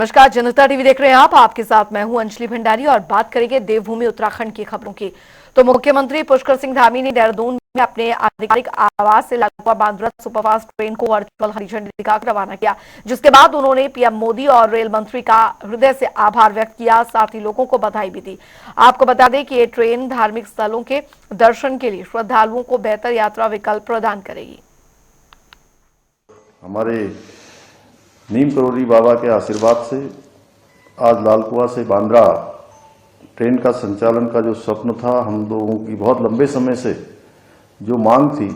नमस्कार, जनता टीवी देख रहे हैं आप। आपके साथ मैं हूं अंजलि भंडारी और बात करेंगे देवभूमि उत्तराखंड की खबरों की। तो मुख्यमंत्री पुष्कर सिंह धामी ने देहरादून में अपने आधिकारिक आवास से लालकुआं बांद्रा सुपरफास्ट ट्रेन को वर्चुअल हरी झंडी दिखाकर रवाना किया, जिसके बाद उन्होंने पीएम मोदी और रेल मंत्री का हृदय से आभार व्यक्त किया, साथ ही लोगों को बधाई भी दी। आपको बता दें कि ये ट्रेन धार्मिक स्थलों के दर्शन के लिए श्रद्धालुओं को बेहतर यात्रा विकल्प प्रदान करेगी। हमारे नीम करोली बाबा के आशीर्वाद से आज लालकुआं से बांद्रा ट्रेन का संचालन का जो स्वप्न था, हम लोगों की बहुत लंबे समय से जो मांग थी,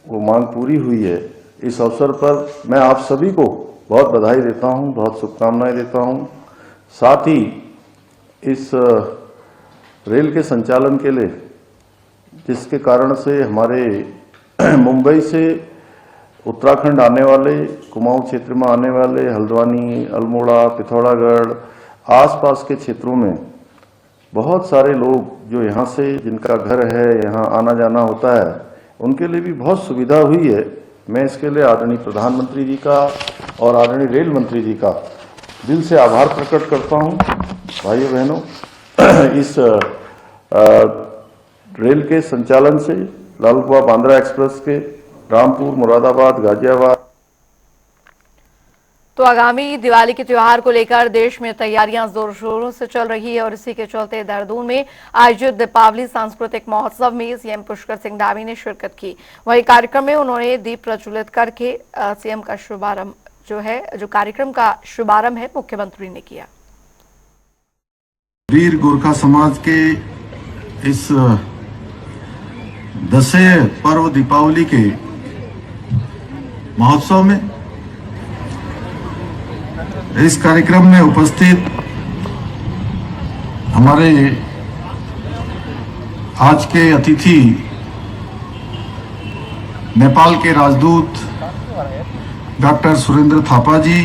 वो मांग पूरी हुई है। इस अवसर पर मैं आप सभी को बहुत बधाई देता हूं, बहुत शुभकामनाएं देता हूं। साथ ही इस रेल के संचालन के लिए, जिसके कारण से हमारे मुंबई से उत्तराखंड आने वाले, कुमाऊं क्षेत्र में आने वाले, हल्द्वानी, अल्मोड़ा, पिथौरागढ़ आसपास के क्षेत्रों में बहुत सारे लोग जो यहाँ से, जिनका घर है, यहाँ आना जाना होता है, उनके लिए भी बहुत सुविधा हुई है। मैं इसके लिए आदरणीय प्रधानमंत्री जी का और आदरणीय रेल मंत्री जी का दिल से आभार प्रकट करता हूँ। भाइयों बहनों, इस रेल के संचालन से लालकुआं बांद्रा एक्सप्रेस के रामपुर, मुरादाबाद, गाजियाबाद। तो आगामी दिवाली के त्योहार को लेकर देश में तैयारियां जोर शोरों से चल रही है और इसी के चलते देहरादून में आयोजित दीपावली सांस्कृतिक महोत्सव में सीएम पुष्कर सिंह धामी ने शिरकत की। वहीं कार्यक्रम में उन्होंने दीप प्रज्वलित करके सीएम का शुभारंभ जो कार्यक्रम का शुभारंभ है, मुख्यमंत्री ने किया। वीर गोरखा समाज के इस दशहरे पर्व दीपावली के महोत्सव में इस कार्यक्रम में उपस्थित हमारे आज के अतिथि नेपाल के राजदूत डॉक्टर सुरेंद्र थापा जी,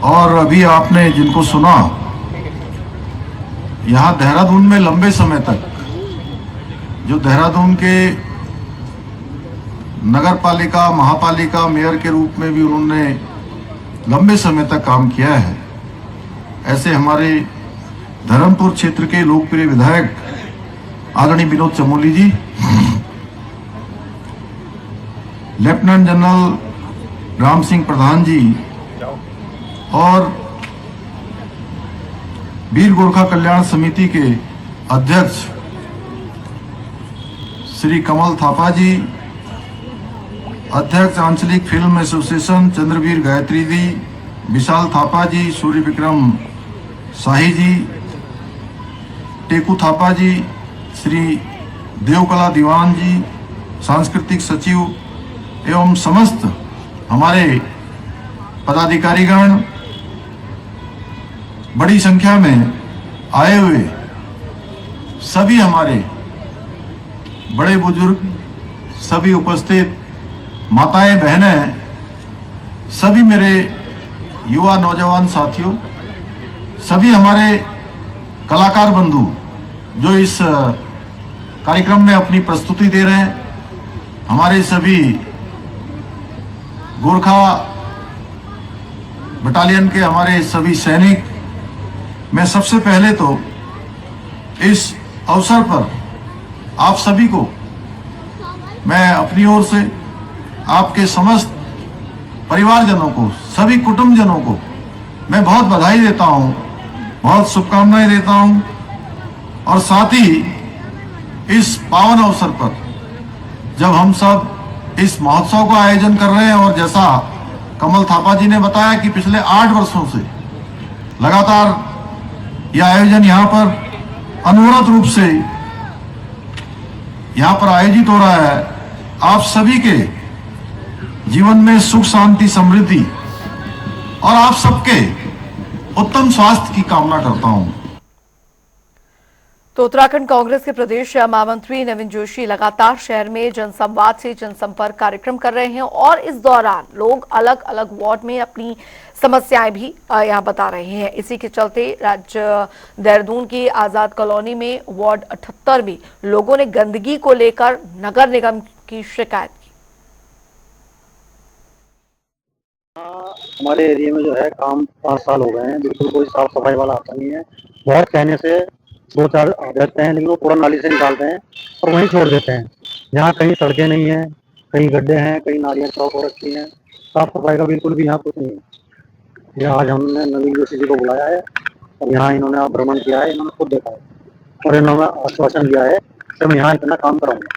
और अभी आपने जिनको सुना, यहाँ देहरादून में लंबे समय तक जो देहरादून के नगर पालिका, महापालिका मेयर के रूप में भी उन्होंने लंबे समय तक काम किया है, ऐसे हमारे धर्मपुर क्षेत्र के लोकप्रिय विधायक आदरणीय विनोद चमोली जी, लेफ्टिनेंट जनरल राम सिंह प्रधान जी और वीर गोरखा कल्याण समिति के अध्यक्ष श्री कमल थापा जी, अध्यक्ष आंचलिक फिल्म एसोसिएशन चंद्रवीर गायत्री जी, विशाल थापा जी, सूर्य विक्रम शाही जी, टेकू थापा जी, श्री देवकला दीवान जी, सांस्कृतिक सचिव एवं समस्त हमारे पदाधिकारीगण बड़ी संख्या में आए हुए सभी हमारे बड़े बुजुर्ग, सभी उपस्थित माताएं, बहनें, सभी मेरे युवा नौजवान साथियों, सभी हमारे कलाकार बंधु जो इस कार्यक्रम में अपनी प्रस्तुति दे रहे हैं, हमारे सभी गोरखा बटालियन के हमारे सभी सैनिक, मैं सबसे पहले तो इस अवसर पर आप सभी को मैं अपनी ओर से, आपके समस्त परिवारजनों को, सभी कुटुंबजनों को मैं बहुत बधाई देता हूं, बहुत शुभकामनाएं देता हूं। और साथ ही इस पावन अवसर पर जब हम सब इस महोत्सव का आयोजन कर रहे हैं, और जैसा कमल थापा जी ने बताया कि पिछले 8 वर्षों से लगातार यह आयोजन यहाँ पर अनवरत रूप से यहाँ पर आयोजित हो रहा है। आप सभी के जीवन में सुख, शांति, समृद्धि और आप सबके उत्तम स्वास्थ्य की कामना करता हूं। तो उत्तराखंड कांग्रेस के प्रदेश महामंत्री नवीन जोशी लगातार शहर में जनसंवाद से जनसंपर्क कार्यक्रम कर रहे हैं और इस दौरान लोग अलग अलग वार्ड में अपनी समस्याएं भी यहां बता रहे हैं। इसी के चलते राज्य देहरादून की आजाद कॉलोनी में वार्ड 78 में लोगों ने गंदगी को लेकर नगर निगम की शिकायत की। हमारे एरिया में जो है काम 5 साल हो गए हैं, बिल्कुल कोई साफ सफाई वाला आता नहीं है। बहुत कहने से 2-4 आ जाते हैं, लेकिन वो पूरा नाली से निकालते हैं और वहीं छोड़ देते हैं। यहाँ कहीं सड़कें नहीं हैं, कहीं गड्ढे हैं, कहीं नालियाँ चौक हो रखी हैं। साफ सफाई का बिल्कुल भी यहाँ कुछ नहीं है। ये आज हमने नवीन जोशी जी को बुलाया है और यहाँ इन्होंने भ्रमण किया है, इन्होंने खुद देखा है और इन्होंने आश्वासन दिया है कि मैं यहाँ इतना काम कराऊंगा।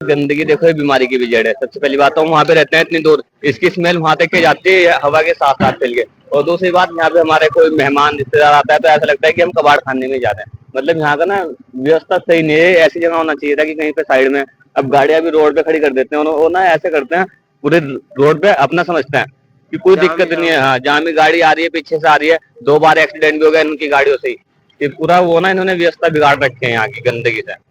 गंदगी देखो ये बीमारी की भी जड़ है। सबसे पहली बात तो हम वहाँ पे रहते हैं इतनी दूर, इसकी स्मेल वहां तक के जाती है हवा के साथ साथ फैल के। और दूसरी बात, यहाँ पे हमारे कोई मेहमान रिश्तेदार आता है तो ऐसा लगता है कि हम कबाड़ खाने में जा रहे हैं। मतलब यहाँ का ना व्यवस्था सही नहीं है। ऐसी जगह होना चाहिए था कि कहीं पे साइड में, अब गाड़ियां भी रोड पे खड़ी कर देते हैं और ना ऐसे करते हैं, पूरे रोड पे अपना समझते हैं कि कोई दिक्कत नहीं है। हाँ, जहाँ भी गाड़ी आ रही है पीछे से आ रही है, 2 बार एक्सीडेंट भी हो गया इनकी गाड़ियों से ही। ये पूरा वो ना इन्होंने व्यवस्था बिगाड़ रखी है यहाँ की गंदगी से।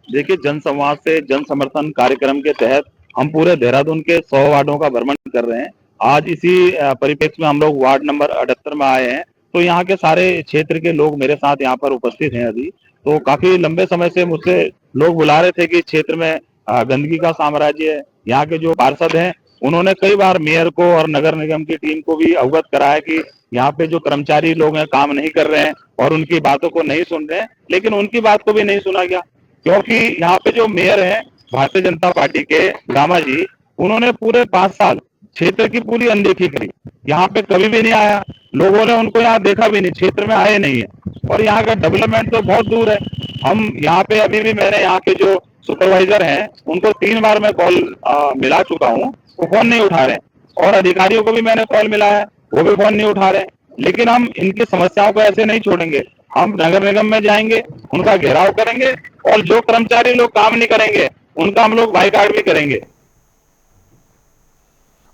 देखिए, जनसंवाद से जन समर्थन कार्यक्रम के तहत हम पूरे देहरादून के 100 वार्डों का भ्रमण कर रहे हैं। आज इसी परिप्रेक्ष्य में हम लोग वार्ड नंबर 78 में आए हैं। तो यहाँ के सारे क्षेत्र के लोग मेरे साथ यहाँ पर उपस्थित हैं अभी। तो काफी लंबे समय से मुझसे लोग बुला रहे थे कि क्षेत्र में गंदगी का साम्राज्य है। यहाँ के जो पार्षद हैं उन्होंने कई बार मेयर को और नगर निगम की टीम को भी अवगत कराया कि यहाँ पे जो कर्मचारी लोग हैं काम नहीं कर रहे हैं और उनकी बातों को नहीं सुन रहे हैं, लेकिन उनकी बात को भी नहीं सुना गया। क्योंकि यहाँ पे जो मेयर हैं भारतीय जनता पार्टी के रामा जी, उन्होंने पूरे 5 साल क्षेत्र की पूरी अनदेखी करी। यहाँ पे कभी भी नहीं आया, लोगों ने उनको यहाँ देखा भी नहीं, क्षेत्र में आए नहीं है और यहाँ का डेवलपमेंट तो बहुत दूर है। हम यहाँ पे अभी भी, मैंने यहाँ के जो सुपरवाइजर हैं उनको 3 बार मैं कॉल मिला चुका हूँ, वो फोन नहीं उठा रहे। और अधिकारियों को भी मैंने कॉल मिलाया, वो भी फोन नहीं उठा रहे। लेकिन हम इनकी समस्याओं को ऐसे नहीं छोड़ेंगे। हम नगर निगम में जाएंगे, उनका घेराव करेंगे और जो कर्मचारी लोग काम नहीं करेंगे उनका हम लोग बाइकाट भी करेंगे।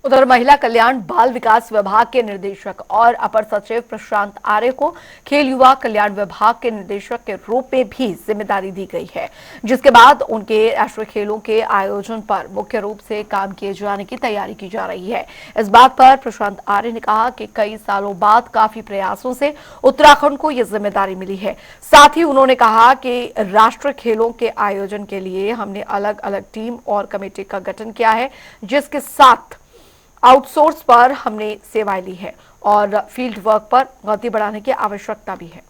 उधर महिला कल्याण बाल विकास विभाग के निदेशक और अपर सचिव प्रशांत आर्य को खेल युवा कल्याण विभाग के निदेशक के रूप में भी जिम्मेदारी दी गई है, जिसके बाद उनके राष्ट्रीय खेलों के आयोजन पर मुख्य रूप से काम किए जाने की तैयारी की जा रही है। इस बात पर प्रशांत आर्य ने कहा कि कई सालों बाद काफी प्रयासों से उत्तराखंड को यह जिम्मेदारी मिली है। साथ ही उन्होंने कहा कि राष्ट्रीय खेलों के आयोजन के लिए हमने अलग अलग टीम और कमेटी का गठन किया है, जिसके साथ आउटसोर्स पर हमने सेवाएं ली है और फील्ड वर्क पर गति बढ़ाने की आवश्यकता भी है।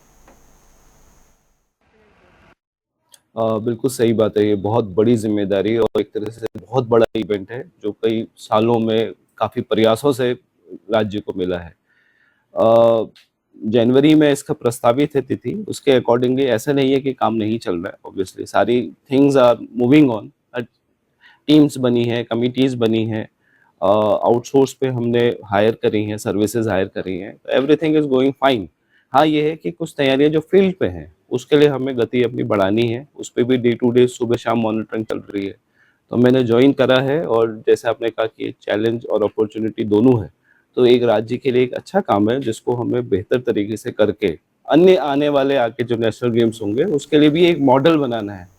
बिल्कुल सही बात है। ये बहुत बड़ी जिम्मेदारी और एक तरह से बहुत बड़ा इवेंट है जो कई सालों में काफी प्रयासों से राज्य को मिला है। जनवरी में इसका प्रस्तावित है तिथि, उसके अकॉर्डिंगली ऐसा नहीं है कि काम नहीं चल रहा है। ऑब्वियसली सारी things are moving on, teams बनी है, कमिटीज बनी है, आउटसोर्स पे हमने हायर करी हैं, सर्विसेज हायर करी हैं, एवरीथिंग इज गोइंग फाइन। हाँ, ये है कि कुछ तैयारियां जो फील्ड पे हैं उसके लिए हमें गति अपनी बढ़ानी है। उस पर भी डे टू डे सुबह शाम मॉनिटरिंग चल रही है। तो मैंने ज्वाइन करा है और जैसे आपने कहा कि चैलेंज और अपॉर्चुनिटी दोनों है, तो एक राज्य के लिए एक अच्छा काम है जिसको हमें बेहतर तरीके से करके अन्य आने वाले आके जो नेशनल गेम्स होंगे उसके लिए भी एक मॉडल बनाना है।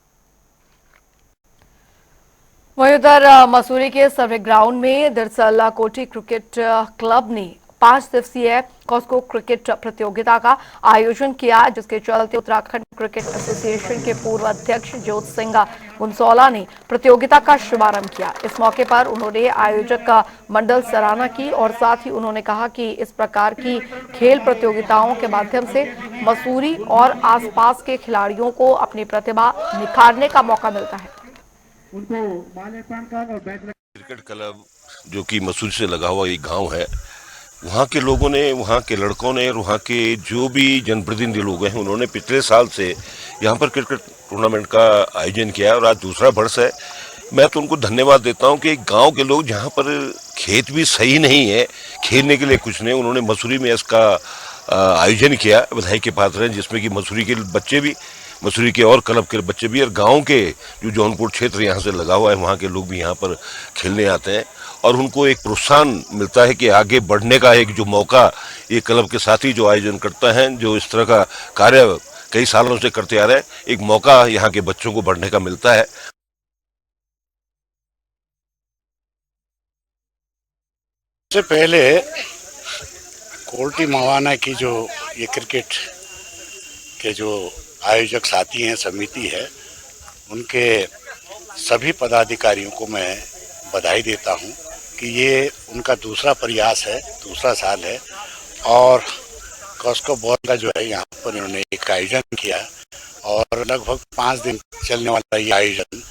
वहीं उधर मसूरी के सर्वे ग्राउंड में दरअसल कोटी क्रिकेट क्लब ने 5 दिवसीय कॉस्को क्रिकेट प्रतियोगिता का आयोजन किया, जिसके चलते उत्तराखंड क्रिकेट एसोसिएशन के पूर्व अध्यक्ष ज्योत सिंह गुंसौला ने प्रतियोगिता का शुभारंभ किया। इस मौके पर उन्होंने आयोजक का मंडल सराहना की और साथ ही उन्होंने कहा कि इस प्रकार की खेल प्रतियोगिताओं के माध्यम से मसूरी और आसपास के खिलाड़ियों को अपनी प्रतिभा निखारने का मौका मिलता है। क्रिकेट क्लब जो कि मसूरी से लगा हुआ एक गांव है, वहाँ के लोगों ने, वहाँ के लड़कों ने और वहाँ के जो भी जनप्रतिनिधि लोग हैं उन्होंने पिछले साल से यहाँ पर क्रिकेट टूर्नामेंट का आयोजन किया है और आज दूसरा वर्ष है। मैं तो उनको धन्यवाद देता हूँ कि गांव के लोग जहाँ पर खेत भी सही नहीं है, खेलने के लिए कुछ नहीं, उन्होंने मसूरी में इसका आयोजन किया। बधाई के पात्र हैं, जिसमें कि मसूरी के बच्चे भी, मसूरी के और क्लब के बच्चे भी और गांव के जो जौनपुर क्षेत्र यहाँ से लगा हुआ है वहाँ के लोग भी यहाँ पर खेलने आते हैं और उनको एक प्रोत्साहन मिलता है कि आगे बढ़ने का एक जो मौका ये क्लब के साथी जो आयोजन करता है, जो इस तरह का कार्य कई सालों से करते आ रहे हैं, एक मौका यहाँ के बच्चों को बढ़ने का मिलता है। सबसे पहले कोल्टी मवाना की जो ये क्रिकेट के जो आयोजक साथी हैं, समिति है, उनके सभी पदाधिकारियों को मैं बधाई देता हूं कि ये उनका दूसरा प्रयास है, दूसरा साल है और कॉस्को बॉल का जो है यहाँ पर इन्होंने एक आयोजन किया और लगभग 5 दिन चलने वाला ये आयोजन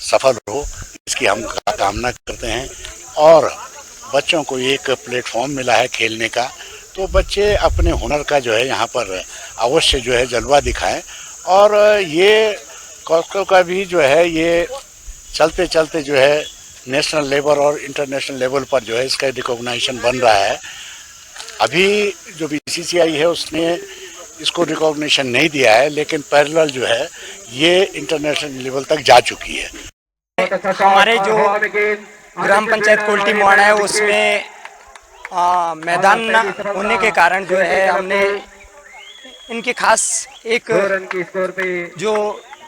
सफल हो, इसकी हम कामना करते हैं। और बच्चों को एक प्लेटफॉर्म मिला है खेलने का, तो बच्चे अपने हुनर का जो है यहाँ पर अवश्य जो है जलवा दिखाएं। और ये कॉस्को का भी जो है ये चलते चलते जो है नेशनल लेवल और इंटरनेशनल लेवल पर जो है इसका रिकॉग्निशन बन रहा है। अभी जो बीसीसीआई है उसने इसको रिकॉग्निशन नहीं दिया है, लेकिन पैरेलल जो है ये इंटरनेशनल लेवल तक जा चुकी है। हमारे जो ग्राम पंचायत कोल्टी मोहाना है उसमें मैदान न होने के कारण जो है हमने इनके खास एक जो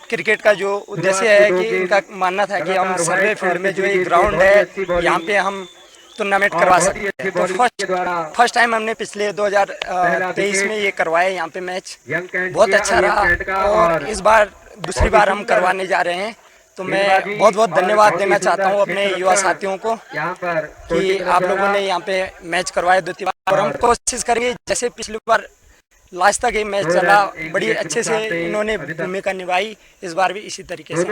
क्रिकेट का जो उद्देश्य है कि इनका मानना था कि हम सर्वे फील्ड में जो एक ग्राउंड है यहाँ पे हम टूर्नामेंट करवा सकते हैं। तो फर्स्ट टाइम हमने पिछले 2023 में ये करवाया यहाँ पे मैच, बहुत अच्छा रहा और इस बार दूसरी बार हम करवाने जा रहे हैं। तो मैं बहुत बहुत धन्यवाद देना चाहता हूँ अपने युवा साथियों को कि आप लोगों ने यहाँ पे मैच करवाया दूसरी बार, और हम कोशिश करेंगे जैसे पिछली बार लास्ट तक ये मैच चला, बड़ी अच्छे से इन्होंने भूमिका निभाई, इस बार भी इसी तरीके से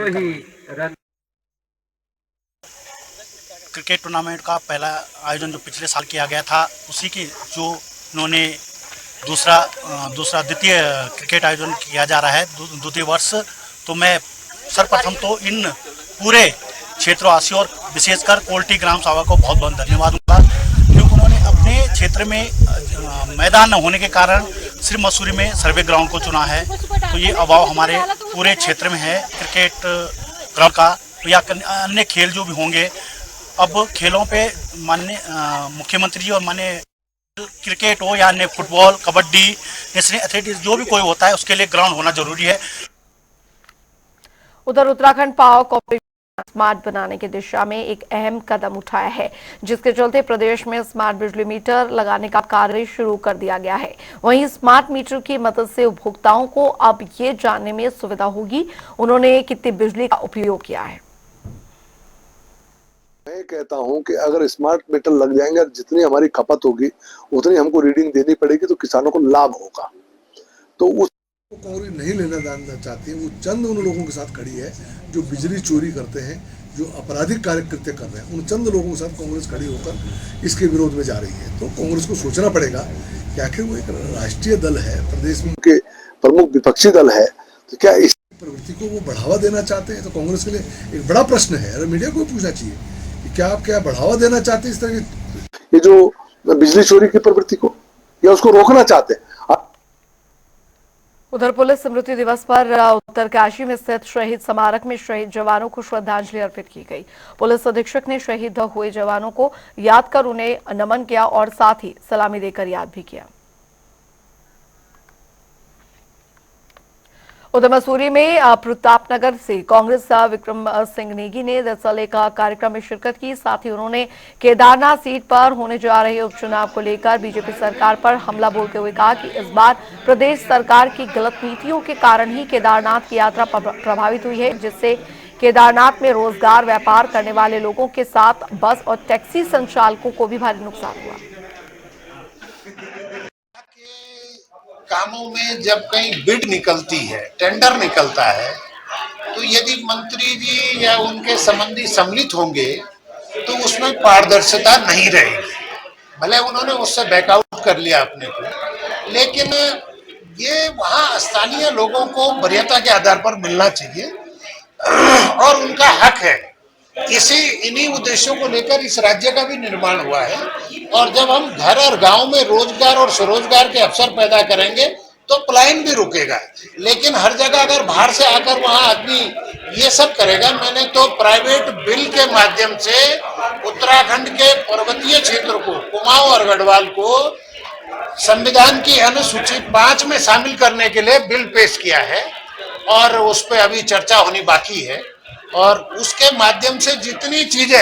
क्रिकेट टूर्नामेंट का पहला आयोजन जो पिछले साल किया गया था उसी की जो उन्होंने द्वितीय क्रिकेट आयोजन किया जा रहा है द्वितीय वर्ष। तो मैं सर्वप्रथम तो इन पूरे क्षेत्रवासियों और विशेषकर कोल्टी ग्राम सभा को बहुत बहुत धन्यवाद दूंगा, क्योंकि उन्होंने अपने क्षेत्र में मैदान न होने के कारण सिर्फ मसूरी में सर्वे ग्राउंड को चुना है। तो ये अभाव हमारे पूरे क्षेत्र में है क्रिकेट ग्राउंड का या अन्य खेल जो भी होंगे। अब खेलों पे माननीय मुख्यमंत्री जी और माननीय क्रिकेट हो या अन्य फुटबॉल, कबड्डी, नेशनल एथलेटिक्स जो भी कोई होता है उसके लिए ग्राउंड होना जरूरी है। उधर उत्तराखंड पावर कॉर्पोरेशन स्मार्ट बनाने की दिशा में एक अहम कदम उठाया है, जिसके चलते प्रदेश में स्मार्ट बिजली मीटर लगाने का कार्य शुरू कर दिया गया है। वहीं स्मार्ट मीटर की मदद से उपभोक्ताओं को अब ये जानने में सुविधा होगी उन्होंने कितनी बिजली का उपयोग किया है। मैं कहता हूं कि अगर स्मार्ट मीटर लग जाएंगे और जितनी हमारी खपत होगी उतनी हमको रीडिंग देनी पड़ेगी, तो किसानों को लाभ होगा। तो उस कांग्रेस नहीं लेना जानना चाहती है, वो चंद उन लोगों के साथ खड़ी है जो बिजली चोरी करते हैं, जो आपराधिक कार्य कृत्य कर रहे हैं। उन चंद लोगों के साथ कांग्रेस खड़ी होकर इसके विरोध में जा रही है। तो कांग्रेस को सोचना पड़ेगा कि आखिर वो एक राष्ट्रीय दल है, प्रदेश में उनके प्रमुख विपक्षी दल है, तो क्या इस प्रवृत्ति को वो बढ़ावा देना चाहते हैं? तो कांग्रेस के लिए एक बड़ा प्रश्न है, अगर मीडिया को पूछना चाहिए कि क्या आप बढ़ावा देना चाहते हैं इस तरह की ये जो बिजली चोरी की प्रवृत्ति को, या उसको रोकना चाहते हैं? उधर पुलिस स्मृति दिवस पर उत्तरकाशी में स्थित शहीद स्मारक में शहीद जवानों को श्रद्धांजलि अर्पित की गई। पुलिस अधीक्षक ने शहीद हुए जवानों को याद कर उन्हें नमन किया और साथ ही सलामी देकर याद भी किया। उधर मसूरी में प्रतापनगर से कांग्रेस विक्रम सिंह नेगी ने दरअसल एक कार्यक्रम में शिरकत की। साथ ही उन्होंने केदारनाथ सीट पर होने जा रहे उपचुनाव को लेकर बीजेपी सरकार पर हमला बोलते हुए कहा कि इस बार प्रदेश सरकार की गलत नीतियों के कारण ही केदारनाथ की यात्रा प्रभावित हुई है, जिससे केदारनाथ में रोजगार व्यापार करने वाले लोगों के साथ बस और टैक्सी संचालकों को भी भारी नुकसान हुआ। कामों में जब कहीं बिड निकलती है, टेंडर निकलता है, तो यदि मंत्री जी या उनके संबंधी सम्मिलित होंगे तो उसमें पारदर्शिता नहीं रहेगी। भले उन्होंने उससे बैकआउट कर लिया अपने को, लेकिन ये वहाँ स्थानीय लोगों को वरीयता के आधार पर मिलना चाहिए और उनका हक है। इन्हीं उद्देश्यों को लेकर इस राज्य का भी निर्माण हुआ है। और जब हम घर और गांव में रोजगार और स्वरोजगार के अवसर पैदा करेंगे तो पलायन भी रुकेगा। लेकिन हर जगह अगर बाहर से आकर वहां आदमी ये सब करेगा, मैंने तो प्राइवेट बिल के माध्यम से उत्तराखंड के पर्वतीय क्षेत्र को, कुमाऊं और गढ़वाल को संविधान की अनुसूची 5 में शामिल करने के लिए बिल पेश किया है और उस पर अभी चर्चा होनी बाकी है। और उसके माध्यम से जितनी चीजें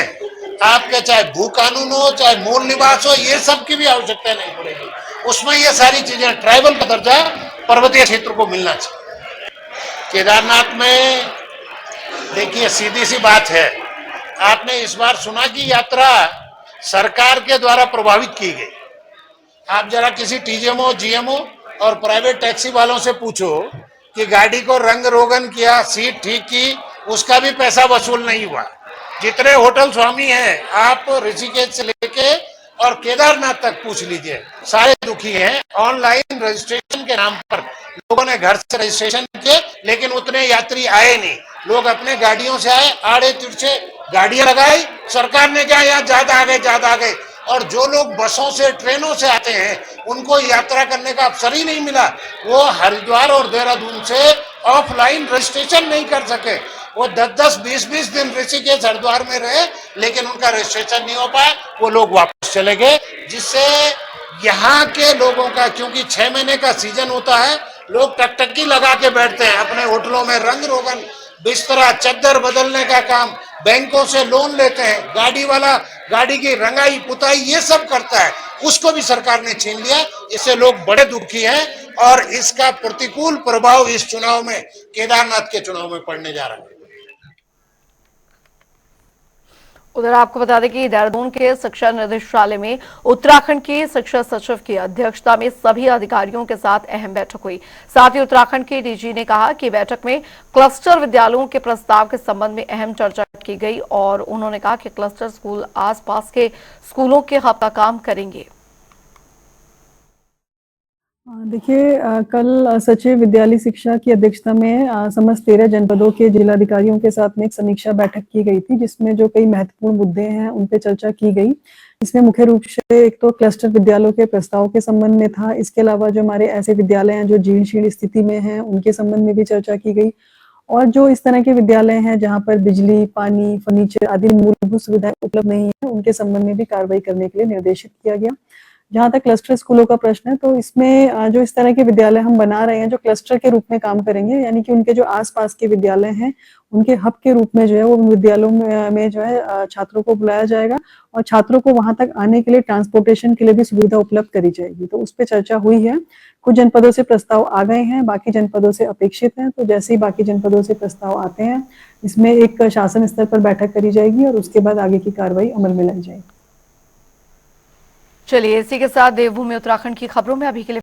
आपके, चाहे भू कानून हो, चाहे मूल निवास हो, ये सब की भी आवश्यकता नहीं पड़ेगी। उसमें ये सारी चीजें, ट्राइबल का दर्जा पर्वतीय क्षेत्र को मिलना चाहिए। केदारनाथ में देखिए सीधी सी बात है, आपने इस बार सुना कि यात्रा सरकार के द्वारा प्रभावित की गई। आप जरा किसी टीजीएमओ, जीएमओ और प्राइवेट टैक्सी वालों से पूछो कि गाड़ी को रंग रोगन किया, सीट ठीक की, उसका भी पैसा वसूल नहीं हुआ। जितने होटल स्वामी हैं, आप ऋषिकेश से लेके और केदारनाथ तक पूछ लीजिए, सारे दुखी हैं। ऑनलाइन रजिस्ट्रेशन के नाम पर लोगों ने घर से रजिस्ट्रेशन किए, लेकिन उतने यात्री आए नहीं। लोग अपने गाड़ियों से आए, आड़े तिरछे गाड़ियां लगाई, सरकार ने कहा यहाँ ज्यादा आ गए। और जो लोग बसों से, ट्रेनों से आते हैं, उनको यात्रा करने का अवसर ही नहीं मिला। वो हरिद्वार और देहरादून से ऑफलाइन रजिस्ट्रेशन नहीं कर सके। वो 10-10, 20-20 दिन ऋषिकेश, हरिद्वार में रहे, लेकिन उनका रजिस्ट्रेशन नहीं हो पाया। वो लोग वापस चले गए, जिससे यहाँ के लोगों का, क्योंकि 6 महीने का सीजन होता है, लोग टकटकी लगा के बैठते हैं अपने होटलों में। रंग रोगन, बिस्तरा, चद्दर बदलने का काम, बैंकों से लोन लेते हैं, गाड़ी वाला गाड़ी की रंगाई पुताई ये सब करता है, उसको भी सरकार ने छीन लिया। इससे लोग बड़े दुखी हैं और इसका प्रतिकूल प्रभाव इस चुनाव में, केदारनाथ के चुनाव में पड़ने जा रहा है। उधर आपको बता दें कि देहरादून के शिक्षा निदेशालय में उत्तराखंड के शिक्षा सचिव की अध्यक्षता में सभी अधिकारियों के साथ अहम बैठक हुई। साथ ही उत्तराखंड के डीजी ने कहा कि बैठक में क्लस्टर विद्यालयों के प्रस्ताव के संबंध में अहम चर्चा की गई और उन्होंने कहा कि क्लस्टर स्कूल आसपास के स्कूलों के हब का काम करेंगे। देखिए, कल सचिव विद्यालय शिक्षा की अध्यक्षता में समस्त 13 जनपदों के जिलाधिकारियों के साथ में एक समीक्षा बैठक की गई थी, जिसमें जो कई महत्वपूर्ण मुद्दे हैं उन पे चर्चा की गई। इसमें मुख्य रूप से एक तो क्लस्टर विद्यालयों के प्रस्ताव के संबंध में था। इसके अलावा जो हमारे ऐसे विद्यालय हैं जो जीर्ण शीर्ण स्थिति में हैं, उनके संबंध में भी चर्चा की गई। और जो इस तरह के विद्यालय हैं जहाँ पर बिजली, पानी, फर्नीचर आदि मूलभूत सुविधाएं उपलब्ध नहीं है, उनके संबंध में भी कार्रवाई करने के लिए निर्देशित किया गया। जहाँ तक क्लस्टर स्कूलों का प्रश्न है, तो इसमें जो इस तरह के विद्यालय हम बना रहे हैं जो क्लस्टर के रूप में काम करेंगे, यानी कि उनके जो आसपास के विद्यालय हैं उनके हब के रूप में जो है वो विद्यालयों में जो है छात्रों को बुलाया जाएगा और छात्रों को वहां तक आने के लिए ट्रांसपोर्टेशन के लिए भी सुविधा उपलब्ध करी जाएगी। तो उस पर चर्चा हुई है। कुछ जनपदों से प्रस्ताव आ गए हैं, बाकी जनपदों से अपेक्षित हैं। तो जैसे ही बाकी जनपदों से प्रस्ताव आते हैं, इसमें एक शासन स्तर पर बैठक करी जाएगी और उसके बाद आगे की कार्रवाई अमल में लाई जाएगी। चलिए, इसी के साथ देवभूमि उत्तराखंड की खबरों में अभी के लिए